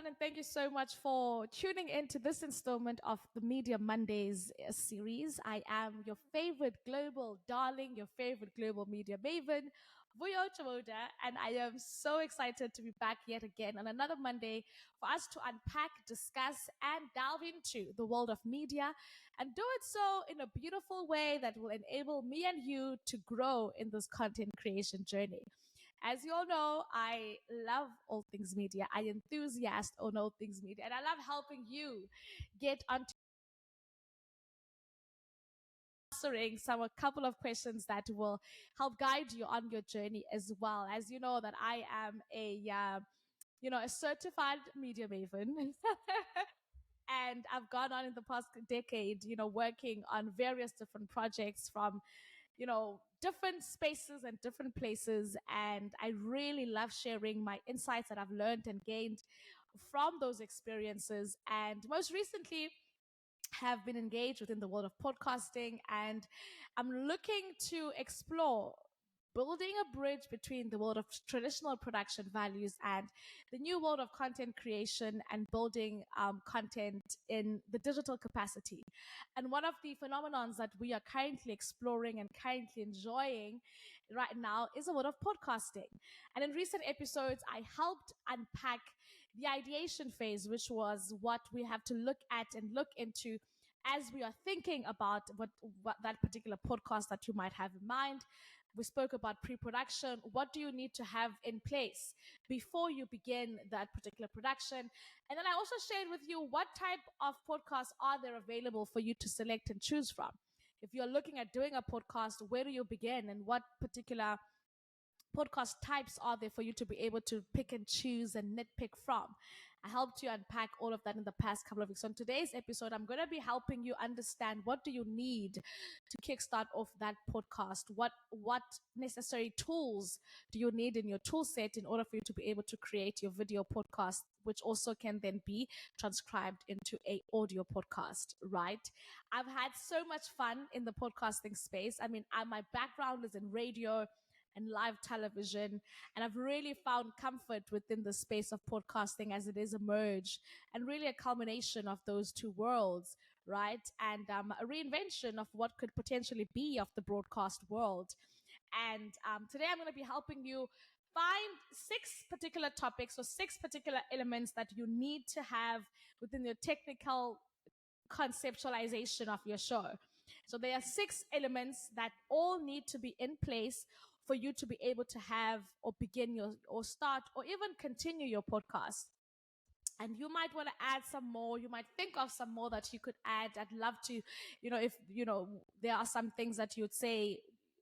everyone, and thank you so much for tuning in to this installment of the Media Mondays series. I am your favorite global darling, your favorite global media maven, Vuyo Joboda, and I am so excited to be back yet again on another Monday for us to unpack, discuss, and delve into the world of media and do it so in a beautiful way that will enable me and you to grow in this content creation journey. As you all know, I love all things media. I enthusiast on all things media, and I love helping you get onto answering a couple of questions that will help guide you on your journey as well. As you know, that I am a certified media maven. And I've gone on in the past decade, working on various different projects from different spaces and different places. And I really love sharing my insights that I've learned and gained from those experiences. And most recently, have been engaged within the world of podcasting, and I'm looking to explore building a bridge between the world of traditional production values and the new world of content creation and building content in the digital capacity. And one of the phenomenons that we are currently exploring and currently enjoying right now is the world of podcasting. And in recent episodes, I helped unpack the ideation phase, which was what we have to look at and look into as we are thinking about what that particular podcast that you might have in mind. We spoke about pre-production. What do you need to have in place before you begin that particular production? And then I also shared with you what type of podcasts are there available for you to select and choose from. If you're looking at doing a podcast, where do you begin, and what particular podcast types are there for you to be able to pick and choose and nitpick from? I helped you unpack all of that in the past couple of weeks. So in today's episode, I'm going to be helping you understand what do you need to kickstart off that podcast. What necessary tools do you need in your tool set in order for you to be able to create your video podcast, which also can then be transcribed into a audio podcast, right? I've had so much fun in the podcasting space. I mean, my background is in radio and live television. And I've really found comfort within the space of podcasting as it is emerged, and really a culmination of those two worlds, right? And a reinvention of what could potentially be of the broadcast world. And today I'm going to be helping you find 6 particular topics or 6 particular elements that you need to have within your technical conceptualization of your show. So there are 6 elements that all need to be in place for you to be able to have or begin your or start or even continue your podcast. And you might want to add some more. You might think of some more that you could add. I'd love to, if there are some things that you'd say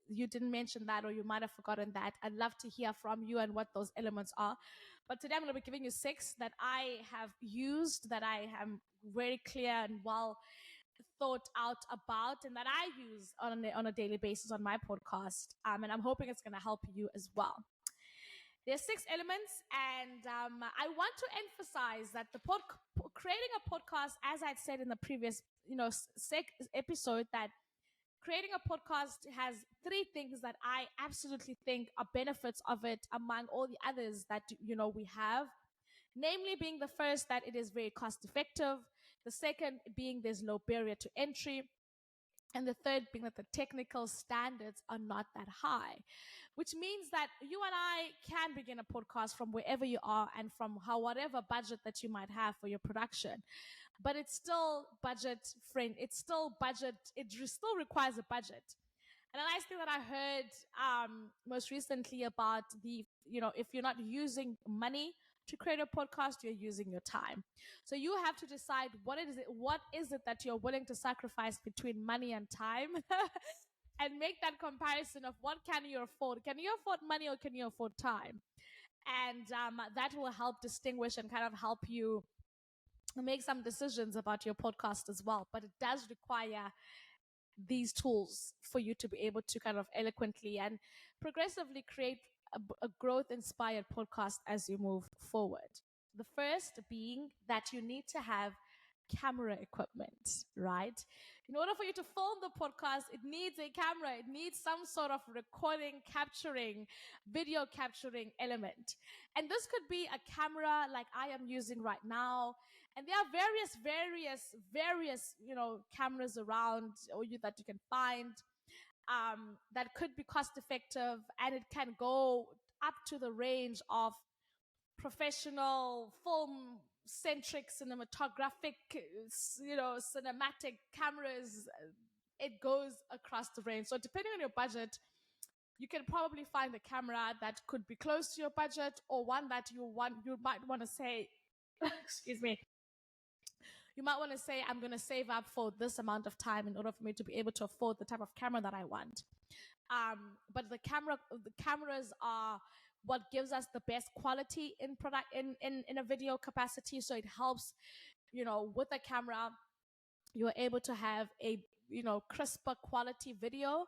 you didn't mention that, or you might have forgotten that. I'd love to hear from you and what those elements are. But today I'm going to be giving you 6 that I have used, that I am very clear and well thought out about, and that I use on a daily basis on my podcast. And I'm hoping it's going to help you as well. There's 6 elements, and I want to emphasize that creating a podcast, as I'd said in the previous episode, that creating a podcast has 3 things that I absolutely think are benefits of it among all the others that we have. Namely, being the first, that it is very cost effective. The second being there's low barrier to entry. And the third being that the technical standards are not that high, which means that you and I can begin a podcast from wherever you are and from whatever budget that you might have for your production. But it's still budget friendly. It still requires a budget. And the nice thing that I heard most recently about if you're not using money to create a podcast, you're using your time. So you have to decide what is it that you're willing to sacrifice between money and time and make that comparison of what can you afford. Can you afford money or can you afford time? And that will help distinguish and kind of help you make some decisions about your podcast as well. But it does require these tools for you to be able to kind of eloquently and progressively create a growth inspired podcast as you move forward. The first being that you need to have camera equipment, right? In order for you to film the podcast, it needs a camera. It needs some sort of recording, capturing, video capturing element. And this could be a camera like I am using right now. And there are various, cameras around or that you can find that could be cost effective, and it can go up to the range of professional film centric cinematographic cinematic cameras. It goes across the range, so depending on your budget you can probably find a camera that could be close to your budget, or one that you might want to say excuse me, you might want to say, I'm going to save up for this amount of time in order for me to be able to afford the type of camera that I want. But the cameras are what gives us the best quality in product in a video capacity. So it helps, with the camera, you are able to have a crisper quality video.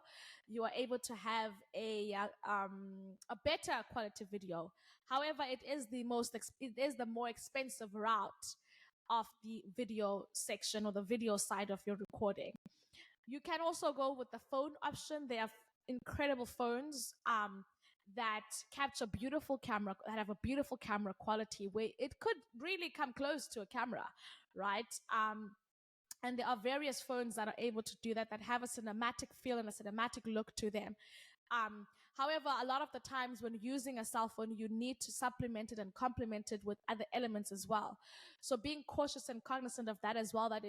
You are able to have a better quality video. However, it is the more expensive route of the video section or the video side of your recording. You can also go with the phone option. They have incredible phones that capture beautiful camera, that have a beautiful camera quality where it could really come close to a camera, right? And there are various phones that are able to do that, that have a cinematic feel and a cinematic look to them. However, a lot of the times when using a cell phone, you need to supplement it and complement it with other elements as well. So being cautious and cognizant of that as well, that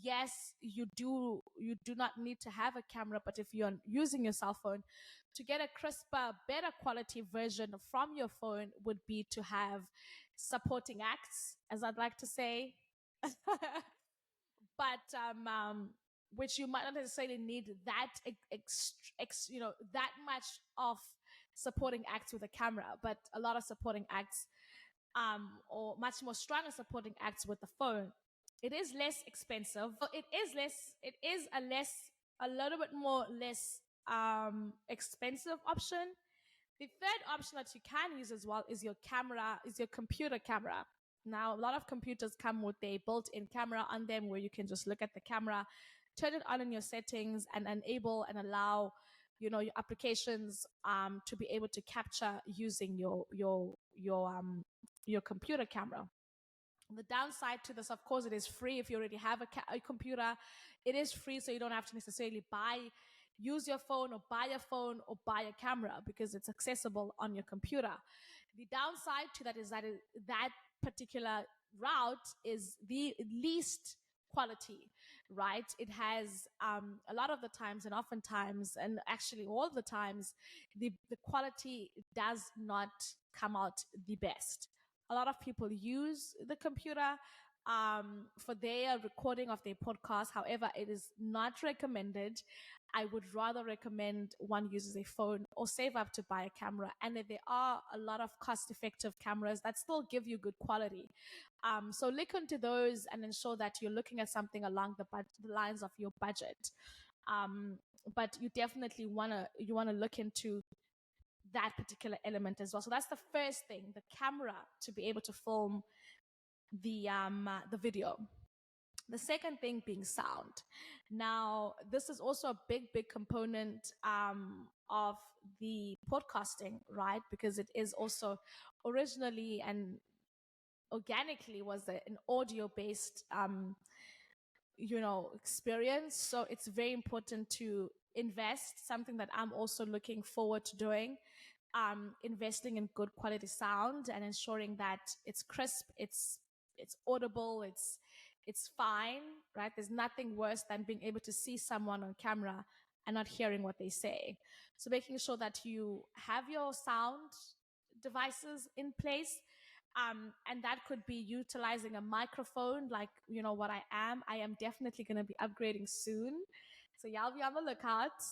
yes, you do not need to have a camera, but if you're using your cell phone, to get a crisper, better quality version from your phone would be to have supporting acts, as I'd like to say. But which you might not necessarily need that that much of supporting acts with a camera, but a lot of supporting acts or much more stronger supporting acts with the phone. It is less expensive. It is a little bit more less expensive option. The third option that you can use as well is your computer camera. Now, a lot of computers come with a built-in camera on them where you can just look at the camera, turn it on in your settings, and enable and allow, your applications to be able to capture using your computer camera. The downside to this, of course, it is free. If you already have a computer, it is free, so you don't have to necessarily use your phone or buy a phone or buy a camera, because it's accessible on your computer. The downside to that is that that particular route is the least quality, right? It has a lot of the times, and oftentimes, and actually all the times, the quality does not come out the best. A lot of people use the computer for their recording of their podcast. However, it is not recommended. I would rather recommend one uses a phone or save up to buy a camera. And there are a lot of cost-effective cameras that still give you good quality. So look into those and ensure that you're looking at something along the lines of your budget. But you definitely wanna look into that particular element as well. So that's the first thing, the camera, to be able to film the video. The second thing being sound. Now, this is also a big component of the podcasting, right? Because it is also originally and organically was an audio-based, experience. So it's very important to invest, something that I'm also looking forward to doing. Investing in good quality sound and ensuring that it's crisp, it's audible, it's fine, right? There's nothing worse than being able to see someone on camera and not hearing what they say. So making sure that you have your sound devices in place, and that could be utilizing a microphone, like what I am definitely going to be upgrading soon. So y'all be on the lookout,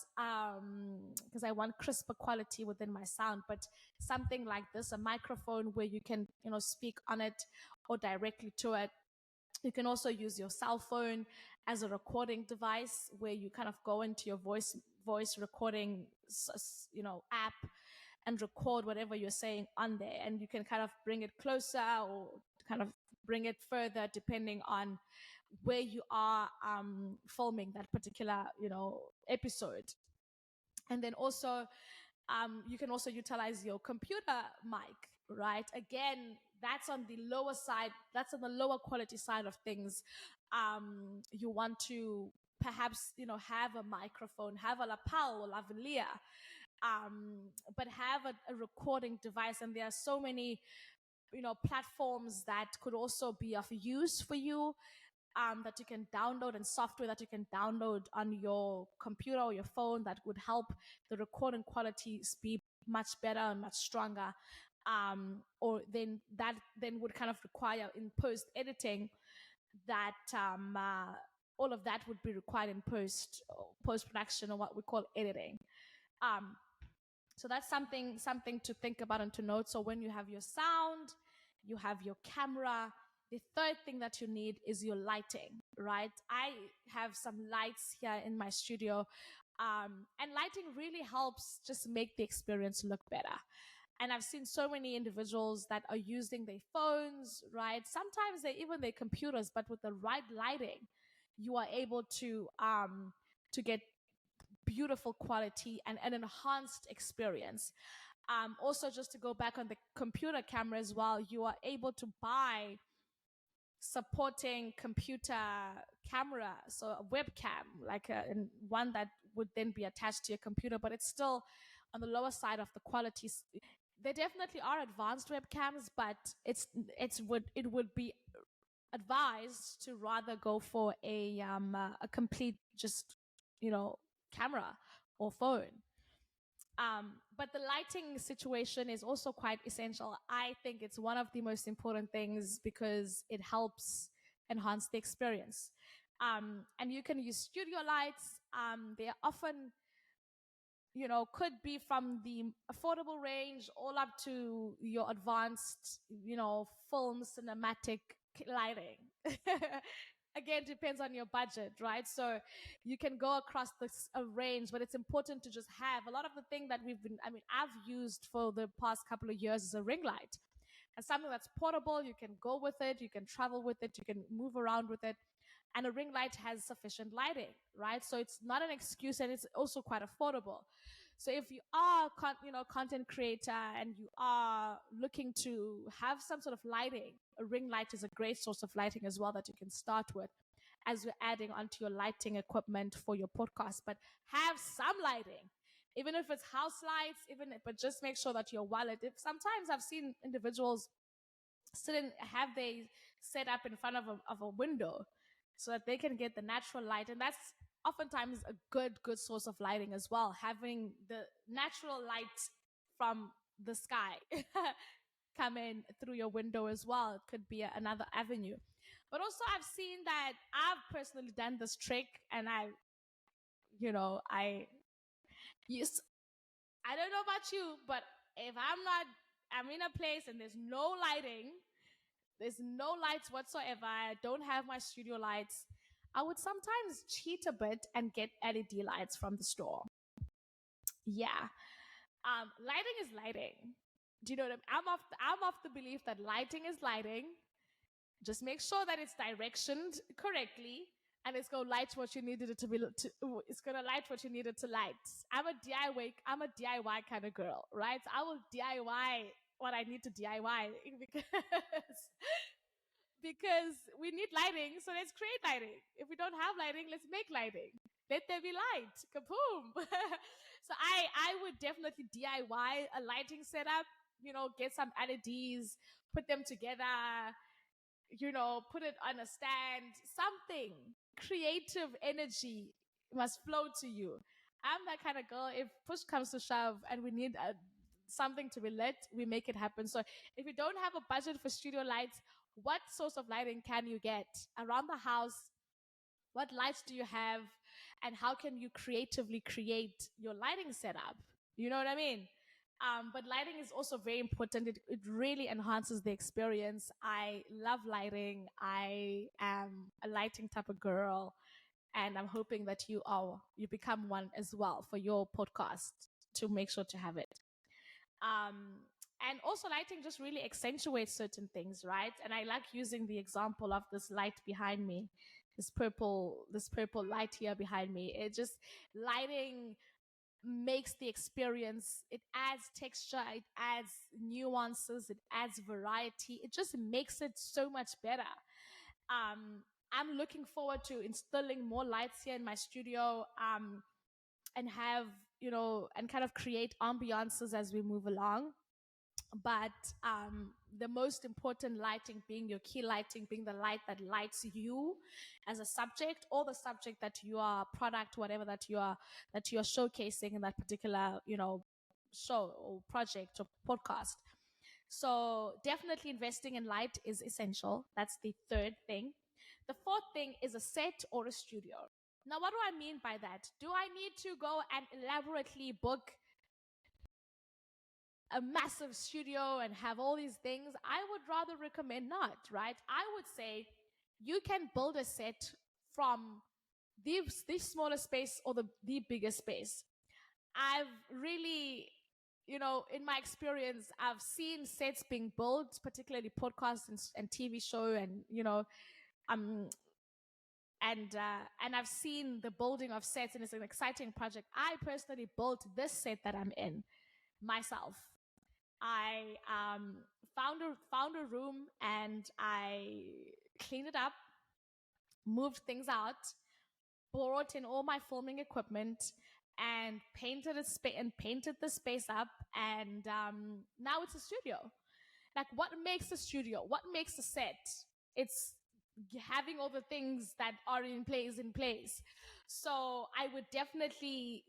because I want crisper quality within my sound. But something like this, a microphone where you can, speak on it or directly to it. You can also use your cell phone as a recording device, where you kind of go into your voice recording, app, and record whatever you're saying on there. And you can kind of bring it closer or kind of bring it further depending on where you are filming that particular, episode. And then also, you can also utilize your computer mic, right? Again, that's on the lower side, that's on the lower quality side of things. You want to perhaps, have a microphone, have a lapel or lavalier, but have a recording device. And there are so many, platforms that could also be of use for you, that you can download, and software that you can download on your computer or your phone that would help the recording quality be much better and much stronger. Or then that then would kind of require in post editing that all of that would be required in post production, or what we call editing. Um, so that's something to think about and to note. So when you have your sound, you have your camera. The third thing that you need is your lighting, right? I have some lights here in my studio, and lighting really helps just make the experience look better. And I've seen so many individuals that are using their phones, right? Sometimes they even their computers, but with the right lighting, you are able to get beautiful quality and an enhanced experience. Also, just to go back on the computer camera as well, you are able to buy supporting computer camera, so a webcam, like one that would then be attached to your computer, but it's still on the lower side of the quality. There definitely are advanced webcams, but it would be advised to rather go for a complete just camera or phone. But the lighting situation is also quite essential. I think it's one of the most important things because it helps enhance the experience. And you can use studio lights. They are often, could be from the affordable range all up to your advanced, film cinematic lighting. Again, depends on your budget, right? So you can go across this range, but it's important to just have a lot of the thing that I've used for the past couple of years is a ring light, and something that's portable. You can go with it, you can travel with it, you can move around with it. And a ring light has sufficient lighting, right? So it's not an excuse, and it's also quite affordable. So if you are, content creator and you are looking to have some sort of lighting, a ring light is a great source of lighting as well that you can start with as you're adding onto your lighting equipment for your podcast. But have some lighting, even if it's house lights, but just make sure that your wallet. Sometimes I've seen individuals have they set up in front of a window so that they can get the natural light, and that's oftentimes a good source of lighting as well, having the natural light from the sky come in through your window as well. It could be another avenue. But also I've seen that I've personally done this trick, and I use, I don't know about you, but if I'm in a place and there's no lighting, there's no lights whatsoever, I don't have my studio lights, I would sometimes cheat a bit and get LED lights from the store. Yeah. Lighting is lighting. Do you know what I'm of the belief that lighting is lighting. Just make sure that it's directioned correctly, and it's gonna light what you needed it to be. It's gonna light what you needed to light. I'm a DIY kind of girl, right? I will DIY what I need to DIY because we need lighting, so let's create lighting. If we don't have lighting, let's make lighting. Let there be light. Kaboom! So I would definitely DIY a lighting setup. Get some LEDs, put them together. Put it on a stand. Something creative energy must flow to you. I'm that kind of girl. If push comes to shove and we need something to be lit, we make it happen. So if you don't have a budget for studio lights, what source of lighting can you get around the house? What lights do you have? And how can you creatively create your lighting setup? You know what I mean? But lighting is also very important. It really enhances the experience. I love lighting. I am a lighting type of girl. And I'm hoping that you become one as well for your podcast, to make sure to have it. And also lighting just really accentuates certain things, right? And I like using the example of this light behind me. this purple light here behind me. It just lighting makes the experience, it adds texture, it adds nuances, it adds variety, it just makes it so much better. I'm looking forward to installing more lights here in my studio, and have, and kind of create ambiances as we move along. But the most important lighting being your key lighting, being the light that lights you as a subject, or the subject that you are, product, whatever that you are showcasing in that particular, show or project or podcast. So definitely investing in light is essential. That's the third thing. The fourth thing is a set or a studio. Now, what do I mean by that? Do I need to go and elaborately book a massive studio and have all these things? I would rather recommend not, right? I would say you can build a set from the smaller space or the bigger space. I've really, in my experience, I've seen sets being built, particularly podcasts and TV show, and um, and I've seen the building of sets, and it's an exciting project. I personally built this set that I'm in myself. I found a room and I cleaned it up, moved things out, brought in all my filming equipment, and painted the space up, and now it's a studio. Like, what makes a studio? What makes a set? It's having all the things that are in place. So I would definitely,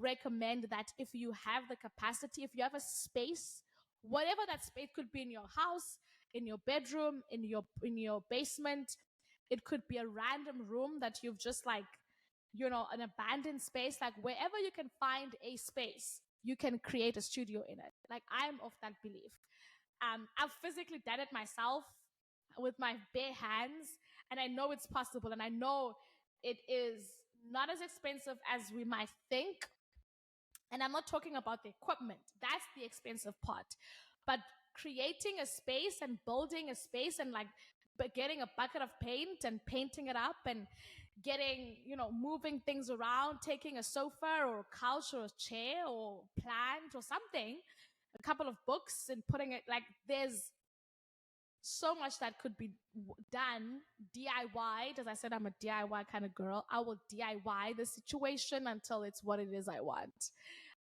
recommend that if you have the capacity, if you have a space, whatever that space could be, in your house, in your bedroom, in your basement, it could be a random room that you've just, like, an abandoned space, like wherever you can find a space, you can create a studio in it. Like, I'm of that belief. I've physically done it myself with my bare hands, and I know it's possible, and I know it is not as expensive as we might think. And I'm not talking about the equipment, that's the expensive part. But creating a space and building a space, and like, but getting a bucket of paint and painting it up, and getting, moving things around, taking a sofa or a couch or a chair or plant or something, a couple of books, and putting it, like, there's so much that could be done DIY. As I said, I'm a DIY kind of girl. I will DIY the situation until it's what it is I want.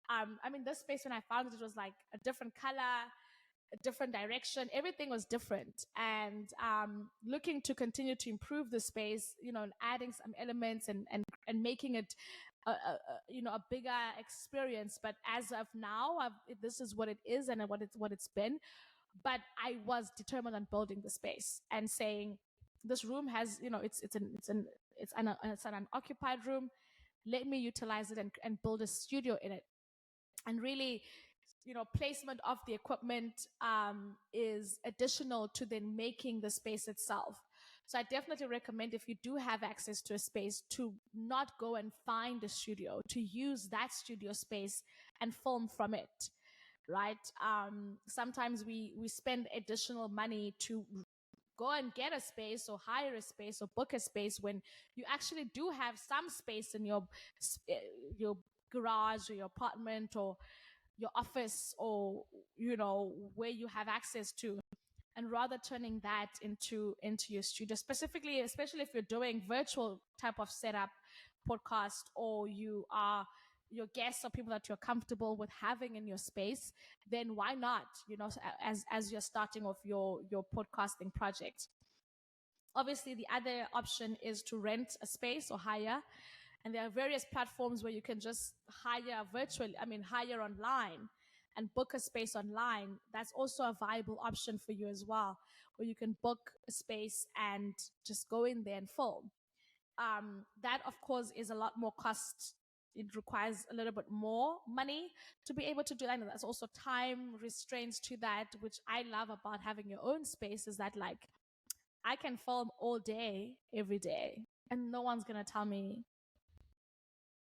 I mean, this space, when I found it, was like a different color, a different direction. Everything was different, and looking to continue to improve the space, and adding some elements, and making it a bigger experience. But as of now, this is what it is, and what it's been. But I was determined on building the space and saying, this room has, it's an unoccupied room. Let me utilize it, and build a studio in it. And really, placement of the equipment is additional to then making the space itself. So I definitely recommend, if you do have access to a space, to not go and find a studio, to use that studio space and film from it. Right? Sometimes we spend additional money to go and get a space, or hire a space, or book a space, when you actually do have some space in your garage, or your apartment, or your office, or where you have access to. And rather turning that into your studio, specifically, especially if you're doing virtual type of setup, podcast, or your guests or people that you're comfortable with having in your space, then why not, as you're starting off your podcasting project. Obviously, the other option is to rent a space or hire. And there are various platforms where you can just hire online and book a space online. That's also a viable option for you as well, where you can book a space and just go in there and film. That, of course, is a lot more cost. It requires a little bit more money to be able to do that. And there's also time restraints to that, which I love about having your own space, is that, like, I can film all day, every day, and no one's going to tell me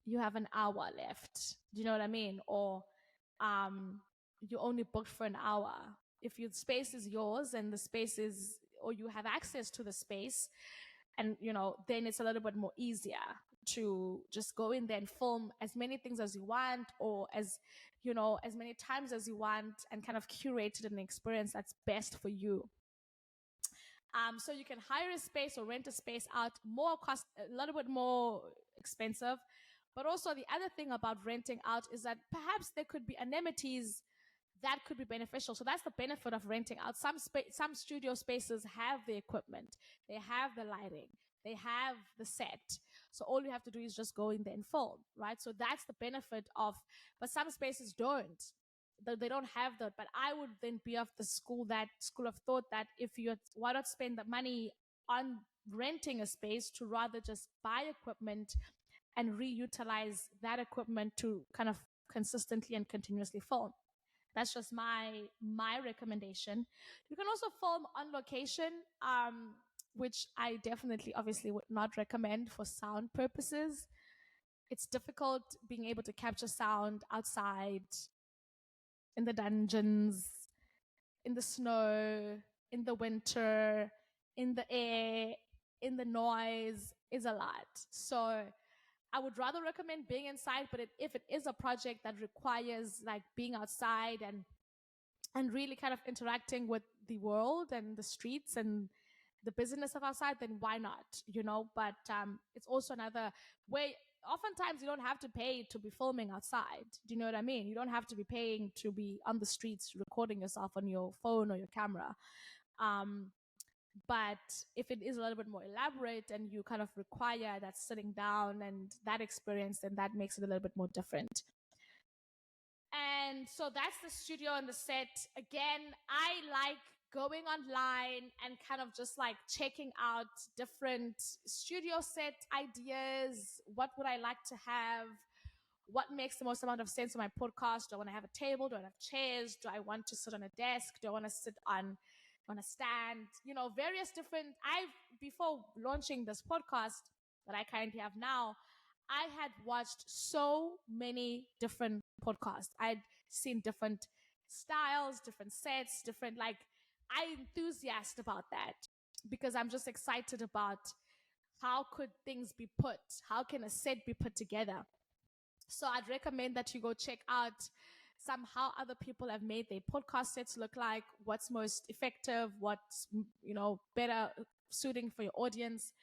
you have an hour left. Do you know what I mean? Or you only booked for an hour. If your space is yours, and the space is, or you have access to the space, And, then it's a little bit more easier to just go in there and film as many things as you want, or as many times as you want, and kind of curate an experience that's best for you. So you can hire a space or rent a space out, a little bit more expensive. But also the other thing about renting out is that perhaps there could be amenities that could be beneficial. So that's the benefit of renting out. Some studio spaces have the equipment, they have the lighting, they have the set. So all you have to do is just go in there and film, right? So that's the benefit of, but some spaces don't. They don't have that. But I would then be of the school of thought that why not spend the money on renting a space to rather just buy equipment and reutilize that equipment to kind of consistently and continuously film. That's just my recommendation. You can also film on location, which I definitely obviously would not recommend for sound purposes. It's difficult being able to capture sound outside, in the dungeons, in the snow, in the winter, in the air, in the noise is a lot. So I would rather recommend being inside, but if it is a project that requires like being outside and really kind of interacting with the world and the streets and the business of outside, then why not? But it's also another way. Oftentimes, you don't have to pay to be filming outside. Do you know what I mean? You don't have to be paying to be on the streets recording yourself on your phone or your camera. But if it is a little bit more elaborate and you kind of require that sitting down and that experience, then that makes it a little bit more different. And so that's the studio and the set. Again, I like going online and kind of just like checking out different studio set ideas. What would I like to have? What makes the most amount of sense for my podcast? Do I want to have a table? Do I have chairs? Do I want to sit on a desk? Do I want to sit on a stand? Various different. Before launching this podcast that I currently have now, I had watched so many different podcasts. I'd seen different styles, different sets, I'm enthusiastic about that because I'm just excited about how could things be put? How can a set be put together? So I'd recommend that you go check out how other people have made their podcast sets look like, what's most effective, what's, better suiting for your audience.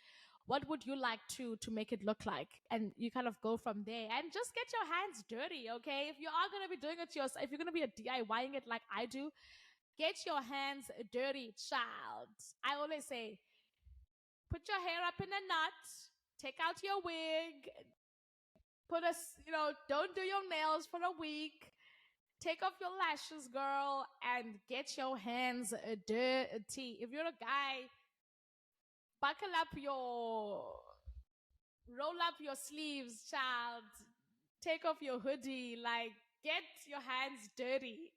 What would you like to make it look like? And you kind of go from there and just get your hands dirty, okay? If you are going to be doing it yourself, if you're going to be DIYing it like I do, get your hands dirty, child. I always say, put your hair up in a knot, take out your wig, don't do your nails for a week, take off your lashes, girl, and get your hands dirty. If you're a guy, roll up your sleeves, child. Take off your hoodie, get your hands dirty.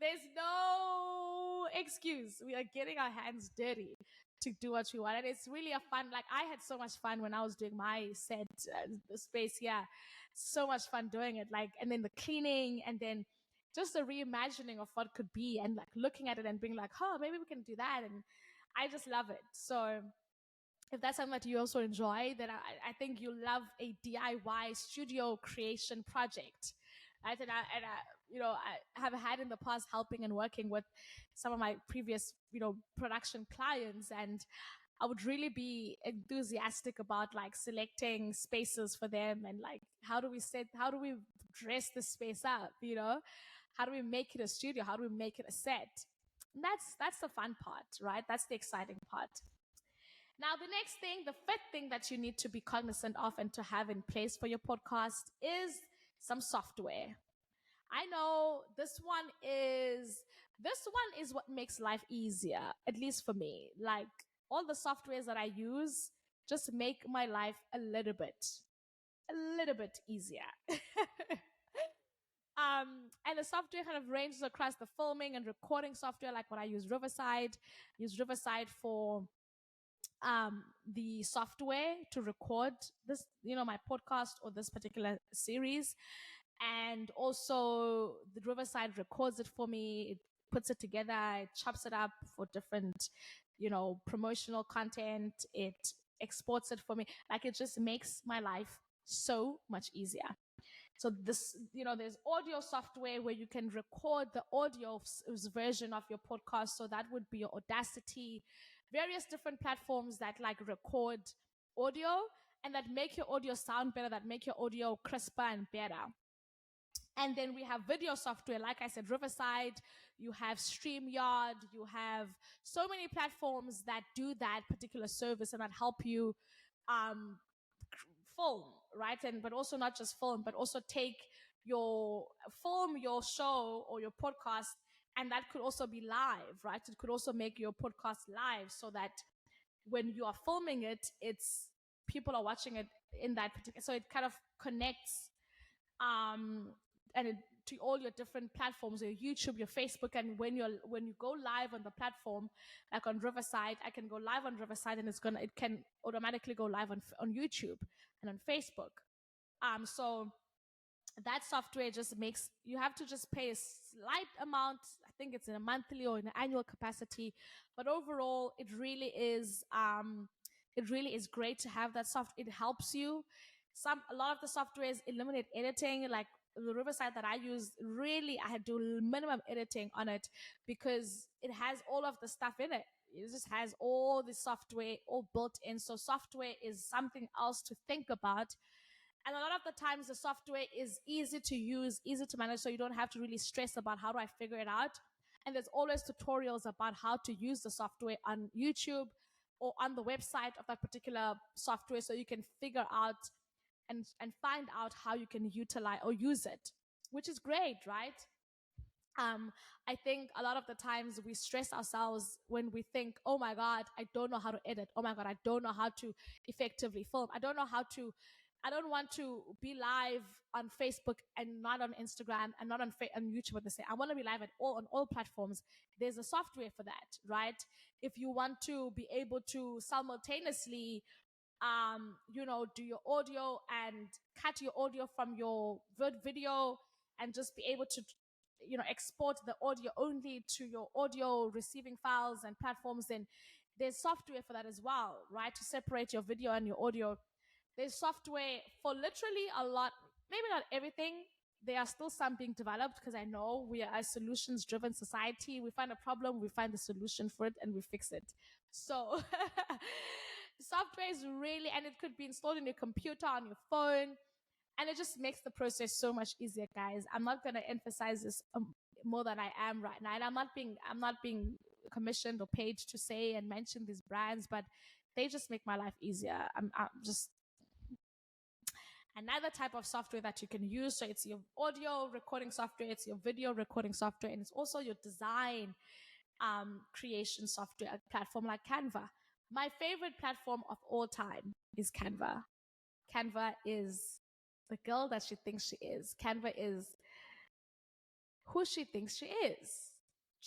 There's no excuse. We are getting our hands dirty to do what we want. And it's really a fun, I had so much fun when I was doing my set, the space here. So much fun doing it. And then the cleaning and then just the reimagining of what could be and looking at it and being maybe we can do that. And I just love it. So if that's something that you also enjoy, then I think you'll love a DIY studio creation project. Right? And I have had in the past helping and working with some of my previous, production clients, and I would really be enthusiastic about selecting spaces for them and how do we dress the space up, how do we make it a studio? How do we make it a set? And that's the fun part, right? That's the exciting part. Now, the next thing, the fifth thing that you need to be cognizant of and to have in place for your podcast is some software. I know this one is what makes life easier, at least for me. All the softwares that I use just make my life a little bit easier. And the software kind of ranges across the filming and recording software. Like when I use Riverside, for the software to record this, my podcast or this particular series. And also the Riverside records it for me. It puts it together, it chops it up for different promotional content. It exports it for me. Like, it just makes my life so much easier. So this, there's audio software where you can record the audio version of your podcast. So that would be your Audacity, various different platforms that like record audio and that make your audio sound better, that make your audio crisper and better. And then we have video software, like I said, Riverside, you have StreamYard, you have so many platforms that do that particular service and that help you film, right? But also not just film, but also take your show or your podcast, and that could also be live, right? It could also make your podcast live so that when you are filming it, it's people are watching it in that particular, so it kind of connects and to all your different platforms, your YouTube, your Facebook, and when you go live on the platform, like on Riverside, I can go live on Riverside, and it can automatically go live on YouTube and on Facebook. So that software just makes, you have to just pay a slight amount. I think it's in a monthly or in an annual capacity, but overall, it really is great to have that it helps you. A lot of the softwares eliminate editing, like the Riverside that I use, really, I had to do minimum editing on it because it has all of the stuff in it. It just has all the software all built in. So software is something else to think about. And a lot of the times the software is easy to use, easy to manage, so you don't have to really stress about how do I figure it out. And there's always tutorials about how to use the software on YouTube or on the website of that particular software, so you can figure out and find out how you can utilize or use it, which is great, right? I think a lot of the times we stress ourselves when we think, oh my God, I don't know how to edit. Oh my God, I don't know how to effectively film. I don't want to be live on Facebook and not on Instagram and not on YouTube at the same. I want to be live on all platforms. There's a software for that, right? If you want to be able to simultaneously do your audio and cut your audio from your video and just be able to, export the audio only to your audio receiving files and platforms, then there's software for that as well, right? To separate your video and your audio. There's software for literally a lot, maybe not everything. There are still some being developed because I know we are a solutions-driven society. We find a problem, we find the solution for it, and we fix it. So software is really, and it could be installed in your computer, on your phone, and it just makes the process so much easier, guys. I'm not going to emphasize this more than I am right now. And I'm not being commissioned or paid to say and mention these brands, but they just make my life easier. I'm just another type of software that you can use. So it's your audio recording software, it's your video recording software, and it's also your design creation software, a platform like Canva. My favorite platform of all time is Canva. Canva is the girl that she thinks she is. Canva is who she thinks she is.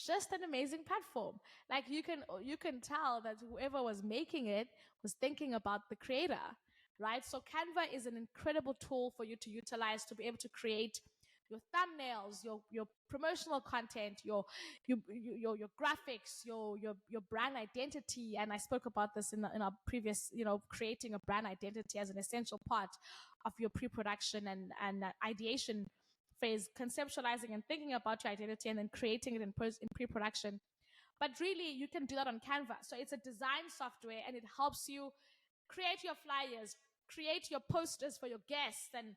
Just an amazing platform. Like you can tell that whoever was making it was thinking about the creator, right? So Canva is an incredible tool for you to utilize to be able to create your thumbnails, your promotional content, your graphics, your brand identity. And I spoke about this in our previous, creating a brand identity as an essential part of your pre-production and ideation phase, conceptualizing and thinking about your identity and then creating it in pre-production. But really, you can do that on Canva. So it's a design software, and it helps you create your flyers, create your posters for your guests, and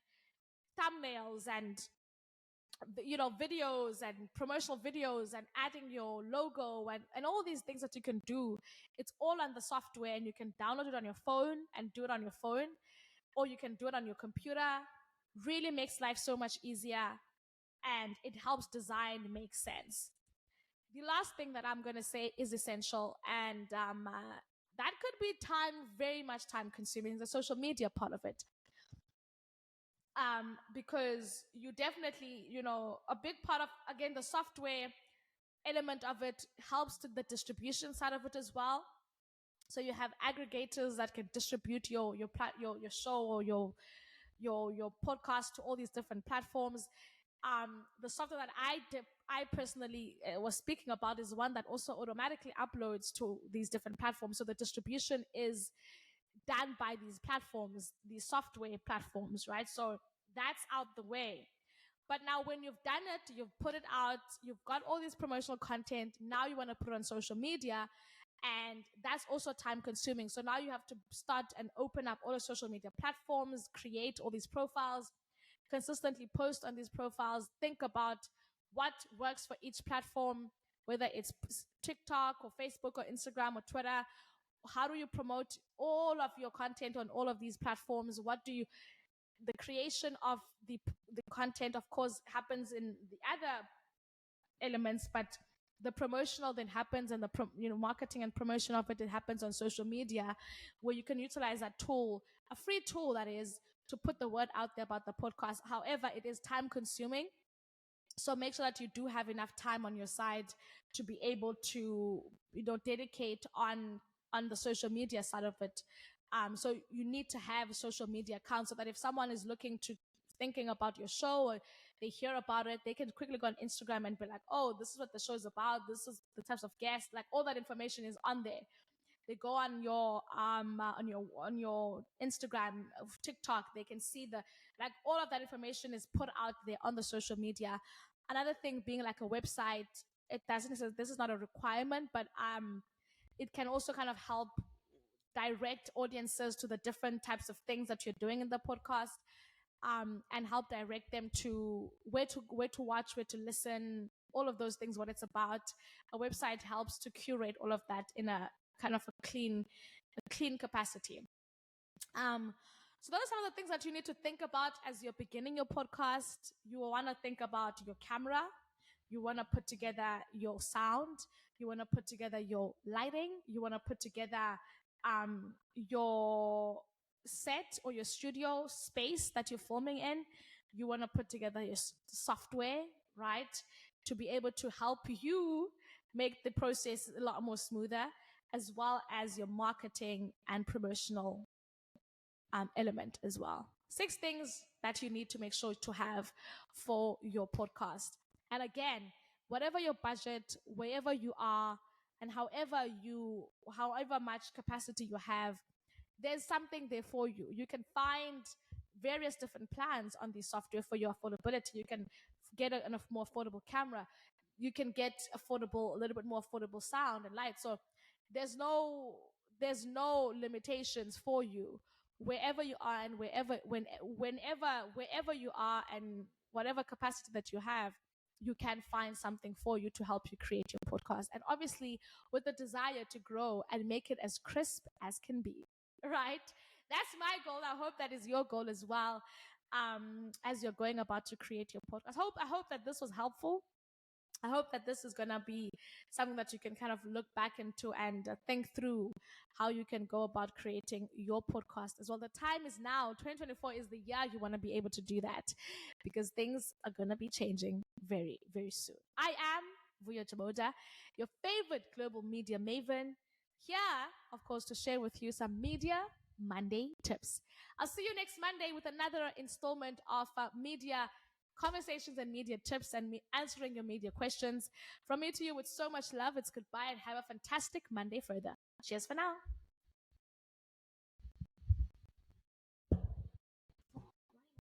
thumbnails, and videos and promotional videos, and adding your logo and all these things that you can do. It's all on the software, and you can download it on your phone and do it on your phone, or you can do it on your computer. Really makes life so much easier, and it helps design make sense. The last thing that I'm going to say is essential, and that could be very much time consuming, the social media part of it. Because you definitely, a big part of, again, the software element of it helps to the distribution side of it as well. So you have aggregators that can distribute your show or your podcast to all these different platforms. The software that I personally was speaking about is one that also automatically uploads to these different platforms. So the distribution is done by these platforms, these software platforms, right? So that's out the way. But now when you've done it, you've put it out, you've got all this promotional content, now you want to put it on social media, and that's also time consuming. So now you have to start and open up all the social media platforms, create all these profiles, consistently post on these profiles, think about what works for each platform, whether it's TikTok or Facebook or Instagram or Twitter. How do you promote all of your content on all of these platforms? The creation of the content, of course, happens in the other elements, but the promotional then happens, and the marketing and promotion of it happens on social media, where you can utilize that tool, a free tool that is, to put the word out there about the podcast. However, it is time consuming, so make sure that you do have enough time on your side to be able to dedicate on the social media side of it. So you need to have a social media account, so that if someone is thinking about your show, or they hear about it, they can quickly go on Instagram and be like, oh, this is what the show is about, this is the types of guests, like all that information is on there. They go on your Instagram, TikTok, they can see all of that information is put out there on the social media. Another thing being like a website, this is not a requirement, but it can also kind of help direct audiences to the different types of things that you're doing in the podcast, and help direct them to where to watch, where to listen, all of those things, what it's about. A website helps to curate all of that in a kind of a clean capacity. So those are some of the things that you need to think about as you're beginning your podcast. You will want to think about your camera. You want to put together your sound. You want to put together your lighting. You want to put together your set or your studio space that you're filming in. You want to put together your software, right, to be able to help you make the process a lot more smoother, as well as your marketing and promotional element as well. 6 things that you need to make sure to have for your podcast. And again, whatever your budget, wherever you are, and however much capacity you have, there's something there for you. You can find various different plans on the software for your affordability. You can get a more affordable camera. You can get a little bit more affordable sound and light. So there's no limitations for you. Wherever you are, and wherever you are, and whatever capacity that you have, you can find something for you to help you create your podcast. And obviously, with the desire to grow and make it as crisp as can be, right? That's my goal. I hope that is your goal as well, as you're going about to create your podcast. I hope that this was helpful. I hope that this is going to be something that you can kind of look back into and think through how you can go about creating your podcast as well. The time is now. 2024 is the year you want to be able to do that, because things are going to be changing very, very soon. I am Vuyo Joboda, your favorite global media maven, here, of course, to share with you some Media Monday tips. I'll see you next Monday with another installment of media conversations and media tips, and me answering your media questions. From me to you with so much love, it's goodbye, and have a fantastic Monday further. Cheers for now.